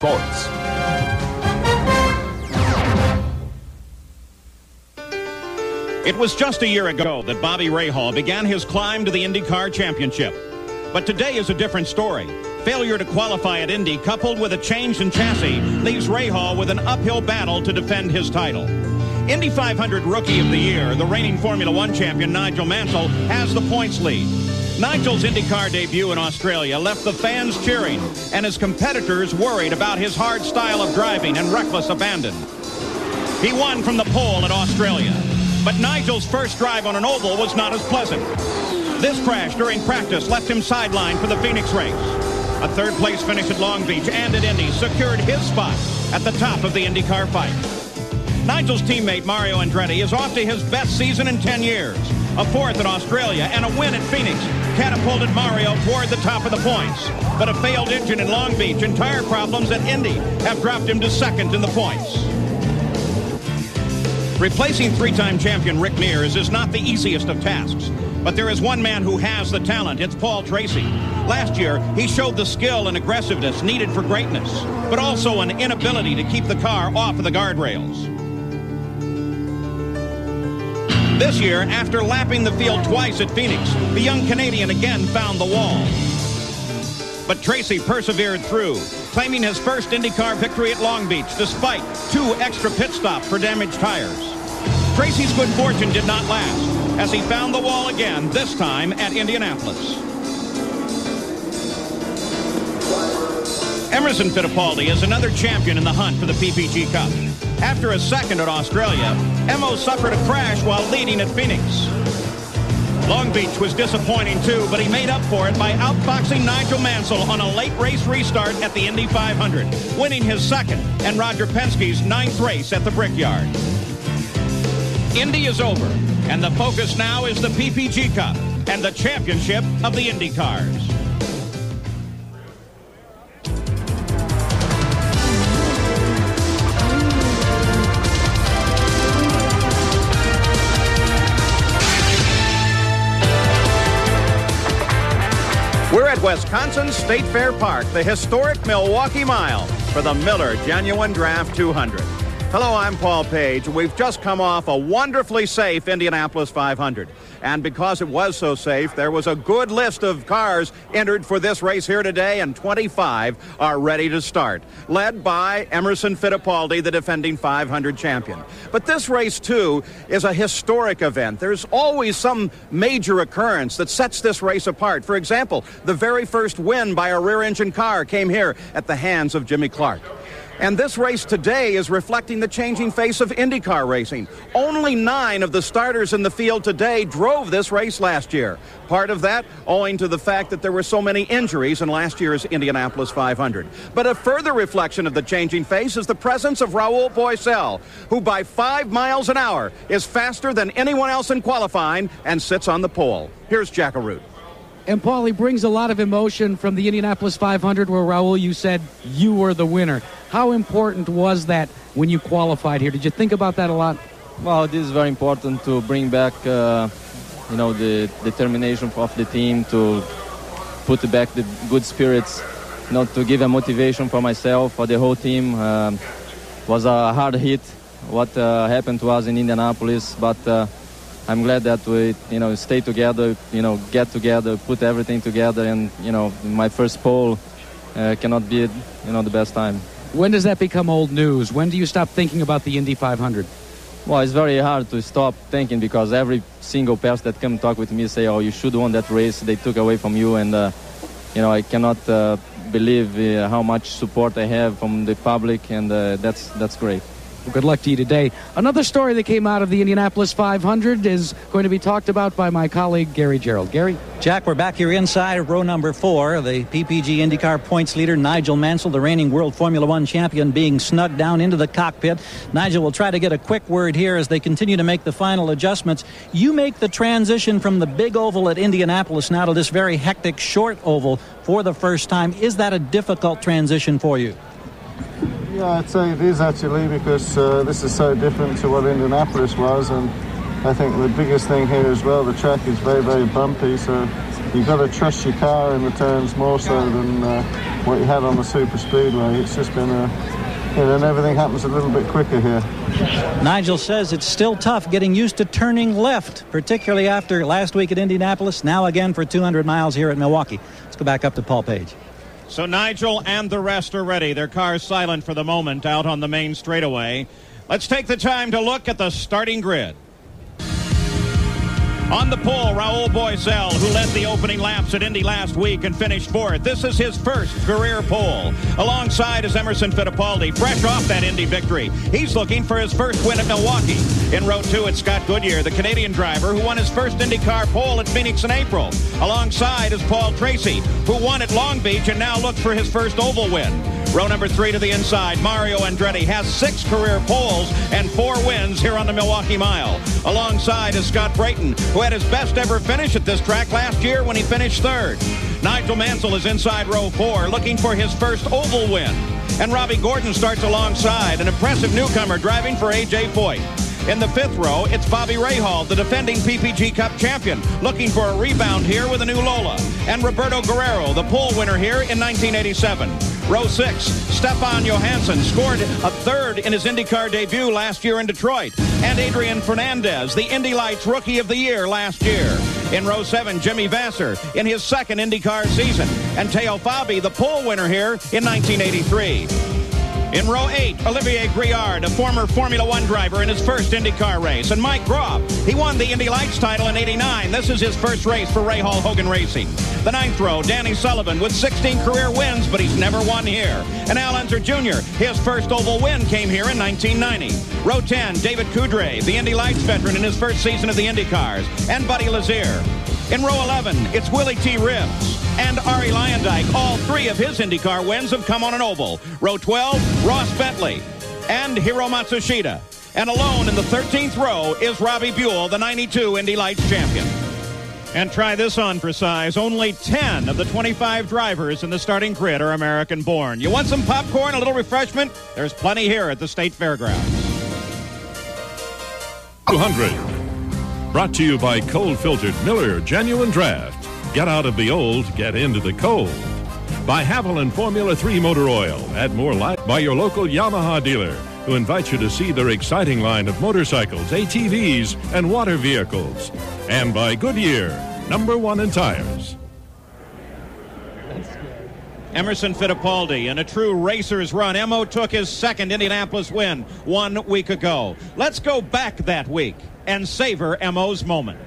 Sports. It was just a year ago that Bobby Rahal began his climb to the IndyCar Championship. But today is a different story. Failure to qualify at Indy, coupled with a change in chassis, leaves Rahal with an uphill battle to defend his title. Indy 500 Rookie of the Year, the reigning Formula One champion Nigel Mansell, has the points lead. Nigel's IndyCar debut in Australia left the fans cheering and his competitors worried about his hard style of driving and reckless abandon. He won from the pole at Australia, but Nigel's first drive on an oval was not as pleasant. This crash during practice left him sidelined for the Phoenix race. A third-place finish at Long Beach and at Indy secured his spot at the top of the IndyCar fight. Nigel's teammate Mario Andretti is off to his best season in 10 years. A fourth at Australia and a win at Phoenix catapulted Mario toward the top of the points. But a failed engine in Long Beach and tire problems at Indy have dropped him to second in the points. Replacing three-time champion Rick Mears is not the easiest of tasks. But there is one man who has the talent. It's Paul Tracy. Last year, he showed the skill and aggressiveness needed for greatness, but also an inability to keep the car off of the guardrails. This year, after lapping the field twice at Phoenix, the young Canadian again found the wall. But Tracy persevered through, claiming his first IndyCar victory at Long Beach despite 2 extra pit stops for damaged tires. Tracy's good fortune did not last, as he found the wall again, this time at Indianapolis. Emerson Fittipaldi is another champion in the hunt for the PPG Cup. After a second at Australia, Emo suffered a crash while leading at Phoenix. Long Beach was disappointing too, but he made up for it by outfoxing Nigel Mansell on a late race restart at the Indy 500, winning his second and Roger Penske's 9th race at the Brickyard. Indy is over, and the focus now is the PPG Cup and the championship of the Indy cars. We're at Wisconsin State Fair Park, the historic Milwaukee Mile, for the Miller Genuine Draft 200. Hello, I'm Paul Page. We've just come off a wonderfully safe Indianapolis 500. And because it was so safe, there was a good list of cars entered for this race here today, and 25 are ready to start, led by Emerson Fittipaldi, the defending 500 champion. But this race, too, is a historic event. There's always some major occurrence that sets this race apart. For example, the very first win by a rear-engine car came here at the hands of Jimmy Clark. And this race today is reflecting the changing face of IndyCar racing. Only 9 of the starters in the field today drove this race last year. Part of that owing to the fact that there were so many injuries in last year's Indianapolis 500. But a further reflection of the changing face is the presence of Raul Boesel, who by 5 miles an hour is faster than anyone else in qualifying and sits on the pole. Here's Jack Arute. And, Paul, he brings a lot of emotion from the Indianapolis 500 where, Raul, you said you were the winner. How important was that when you qualified here? Did you think about that a lot? Well, it is very important to bring back, the determination of the team, to put back the good spirits, to give a motivation for myself, for the whole team. Was a hard hit what happened to us in Indianapolis, but I'm glad that we, stay together, get together, put everything together, and, my first pole cannot be, the best time. When does that become old news? When do you stop thinking about the Indy 500? Well, it's very hard to stop thinking because every single person that come talk with me say, oh, you should have won that race. They took away from you, and, I cannot believe how much support I have from the public, and that's great. Well, good luck to you today. Another story that came out of the Indianapolis 500 is going to be talked about by my colleague, Gary Gerald. Gary? Jack, we're back here inside row number 4. The PPG IndyCar points leader, Nigel Mansell, the reigning World Formula One champion, being snugged down into the cockpit. Nigel will try to get a quick word here as they continue to make the final adjustments. You make the transition from the big oval at Indianapolis now to this very hectic short oval for the first time. Is that a difficult transition for you? Yeah, I'd say it is actually, because this is so different to what Indianapolis was, and I think the biggest thing here as well, the track is very, very bumpy, so you've got to trust your car in the turns more so than what you had on the super speedway. It's just been and everything happens a little bit quicker here. Nigel says it's still tough getting used to turning left, particularly after last week at Indianapolis, now again for 200 miles here at Milwaukee. Let's go back up to Paul Page. So Nigel and the rest are ready. Their car's silent for the moment out on the main straightaway. Let's take the time to look at the starting grid. On the pole, Raul Boesel, who led the opening laps at Indy last week and finished fourth. This is his first career pole. Alongside is Emerson Fittipaldi, fresh off that Indy victory. He's looking for his first win at Milwaukee. In row 2, it's Scott Goodyear, the Canadian driver who won his first IndyCar pole at Phoenix in April. Alongside is Paul Tracy, who won at Long Beach and now looks for his first oval win. Row number 3 to the inside, Mario Andretti has 6 career poles and 4 wins here on the Milwaukee Mile. Alongside is Scott Brayton, who had his best ever finish at this track last year when he finished third. Nigel Mansell is inside row 4, looking for his first oval win. And Robbie Gordon starts alongside, an impressive newcomer driving for A.J. Foyt. In the 5th row, it's Bobby Rahal, the defending PPG Cup champion, looking for a rebound here with a new Lola. And Roberto Guerrero, the pole winner here in 1987. Row 6, Stefan Johansson scored a third in his IndyCar debut last year in Detroit. And Adrian Fernandez, the Indy Lights Rookie of the Year last year. In row 7, Jimmy Vasser in his second IndyCar season. And Teo Fabi, the pole winner here in 1983. In row 8, Olivier Griard, a former Formula One driver in his first IndyCar race. And Mike Groff, he won the Indy Lights title in '89. This is his first race for Rahal Hogan Racing. The 9th row, Danny Sullivan with 16 career wins, but he's never won here. And Al Unser Jr., his first oval win came here in 1990. Row 10, David Coudray, the Indy Lights veteran in his first season of the IndyCars. And Buddy Lazier. In row 11, it's Willie T. Ribbs and Arie Luyendyk. All 3 of his IndyCar wins have come on an oval. Row 12, Ross Bentley and Hiro Matsushita. And alone in the 13th row is Robbie Buell, the 92 Indy Lights champion. And try this on for size. Only 10 of the 25 drivers in the starting grid are American-born. You want some popcorn, a little refreshment? There's plenty here at the State Fairgrounds. 200. Brought to you by cold-filtered Miller Genuine Draft. Get out of the old, get into the cold. By Haviland Formula 3 Motor Oil. Add more life. By your local Yamaha dealer, who invites you to see their exciting line of motorcycles, ATVs, and water vehicles. And by Goodyear, #1 in tires. Emerson Fittipaldi in a true racer's run. Emo took his second Indianapolis win 1 week ago. Let's go back that week and savor Emo's moment.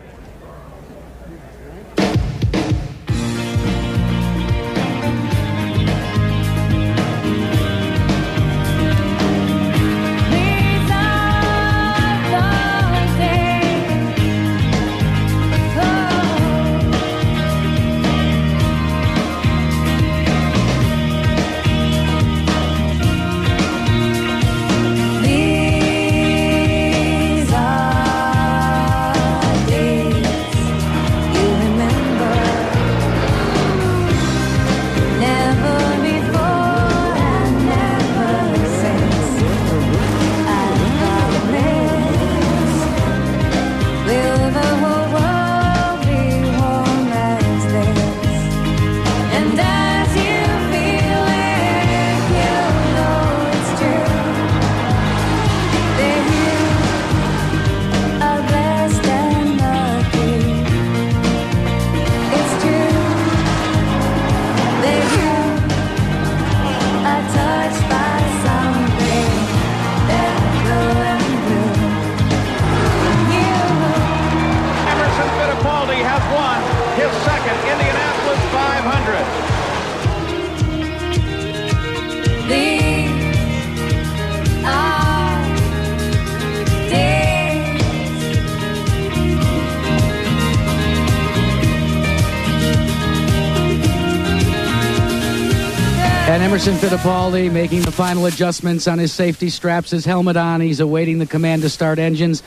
And Emerson Fittipaldi making the final adjustments on his safety straps, his helmet on. He's awaiting the command to start engines.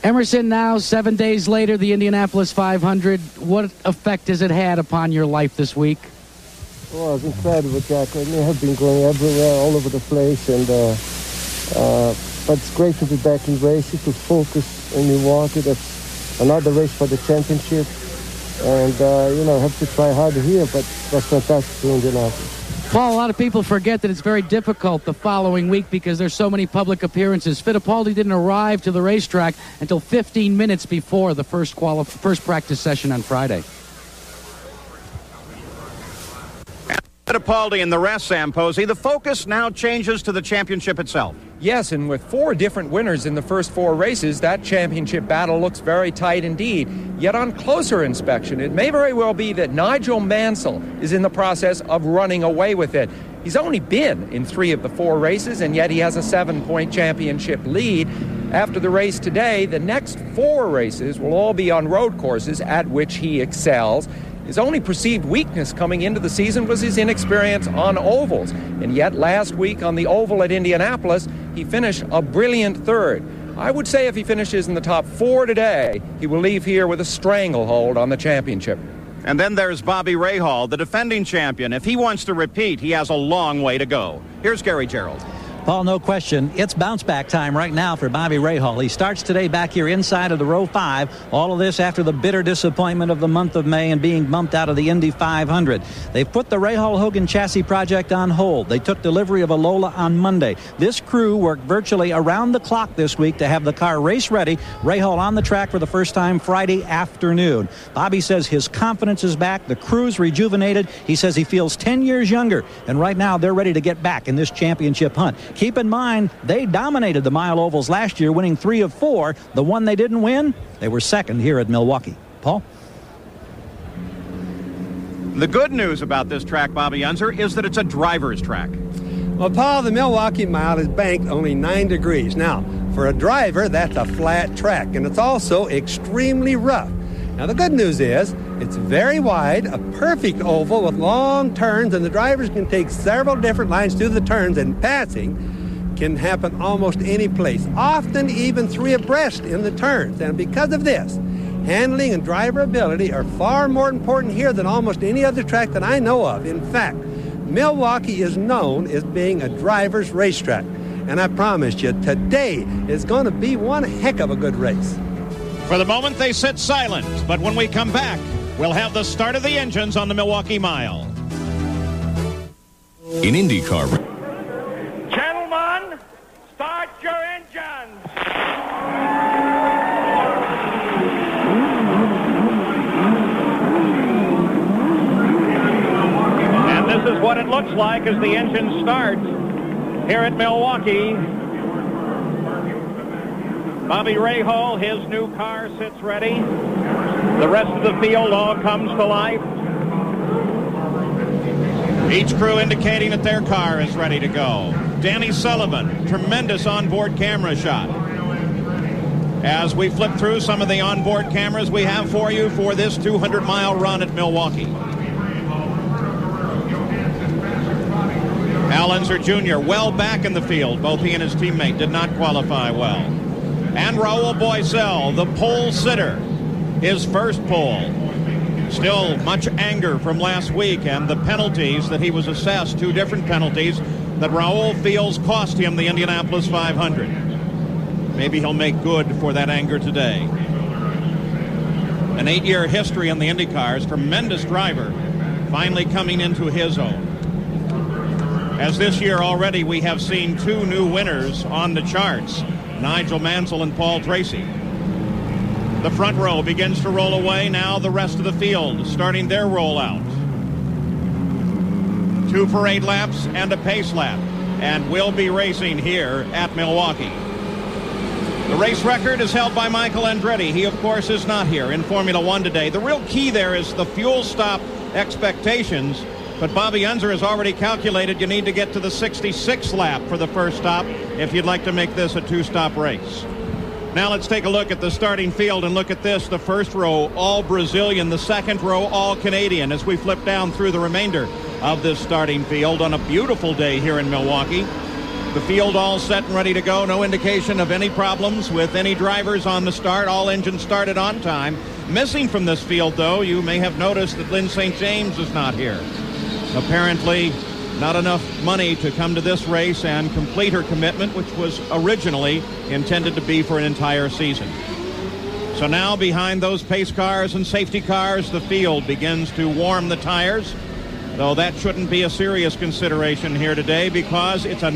Emerson, now 7 days later, the Indianapolis 500. What effect has it had upon your life this week? Well, it's incredible, Jack. I have been going everywhere, all over the place, and but it's great to be back in racing, to focus in Milwaukee. That's another race for the championship. and, have to try harder here, but that's fantastic to Indianapolis. Paul, a lot of people forget that it's very difficult the following week because there's so many public appearances. Fittipaldi didn't arrive to the racetrack until 15 minutes before the first practice session on Friday. Fittipaldi and the rest, Sam Posey, the focus now changes to the championship itself. Yes, and with 4 different winners in the first 4 races, that championship battle looks very tight indeed. Yet on closer inspection, it may very well be that Nigel Mansell is in the process of running away with it. He's only been in 3 of the 4 races, and yet he has a 7-point championship lead. After the race today, the next 4 races will all be on road courses at which he excels. His only perceived weakness coming into the season was his inexperience on ovals. And yet last week on the oval at Indianapolis, he finished a brilliant 3rd. I would say if he finishes in the top 4 today, he will leave here with a stranglehold on the championship. And then there's Bobby Rahal, the defending champion. If he wants to repeat, he has a long way to go. Here's Gary Gerald. Paul, no question, it's bounce-back time right now for Bobby Rahal. He starts today back here inside of the row 5. All of this after the bitter disappointment of the month of May and being bumped out of the Indy 500. They've put the Rahal-Hogan chassis project on hold. They took delivery of a Lola on Monday. This crew worked virtually around the clock this week to have the car race ready. Rahal on the track for the first time Friday afternoon. Bobby says his confidence is back. The crew's rejuvenated. He says he feels 10 years younger. And right now they're ready to get back in this championship hunt. Keep in mind, they dominated the mile ovals last year, winning 3 of 4. The one they didn't win, they were second here at Milwaukee. Paul? The good news about this track, Bobby Unser, is that it's a driver's track. Well, Paul, the Milwaukee Mile is banked only 9 degrees. Now, for a driver, that's a flat track, and it's also extremely rough. Now, the good news is it's very wide, a perfect oval with long turns, and the drivers can take several different lines through the turns, and passing can happen almost any place, often even 3 abreast in the turns. And because of this, handling and driver ability are far more important here than almost any other track that I know of. In fact, Milwaukee is known as being a driver's racetrack. And I promise you, today is going to be one heck of a good race. For the moment, they sit silent, but when we come back, we'll have the start of the engines on the Milwaukee Mile. In IndyCar. Gentlemen, start your engines. And this is what it looks like as the engines start here at Milwaukee. Bobby Rahal, his new car sits ready. The rest of the field all comes to life. Each crew indicating that their car is ready to go. Danny Sullivan, tremendous onboard camera shot. As we flip through some of the onboard cameras we have for you for this 200-mile run at Milwaukee. Al Unser Jr. well back in the field. Both he and his teammate did not qualify well. And Raul Boesel, the pole sitter, his first pole. Still much anger from last week and the penalties that he was assessed, 2 different penalties that Raul feels cost him the Indianapolis 500. Maybe he'll make good for that anger today. An 8-year history in the IndyCars, tremendous driver, finally coming into his own. As this year already we have seen 2 new winners on the charts, Nigel Mansell and Paul Tracy. The front row begins to roll away. Now the rest of the field starting their rollout. 2 parade laps and a pace lap, and we'll be racing here at Milwaukee. The race record is held by Michael Andretti. He, of course, is not here in Formula One today. The real key there is the fuel stop expectations, but Bobby Unser has already calculated you need to get to the 66th lap for the first stop if you'd like to make this a 2-stop race. Now let's take a look at the starting field and look at this. The first row, all Brazilian. The second row, all Canadian. As we flip down through the remainder of this starting field on a beautiful day here in Milwaukee. The field all set and ready to go. No indication of any problems with any drivers on the start. All engines started on time. Missing from this field, though, you may have noticed that Lynn St. James is not here. Apparently not enough money to come to this race and complete her commitment, which was originally intended to be for an entire season. So now behind those pace cars and safety cars, the field begins to warm the tires, though that shouldn't be a serious consideration here today because it's a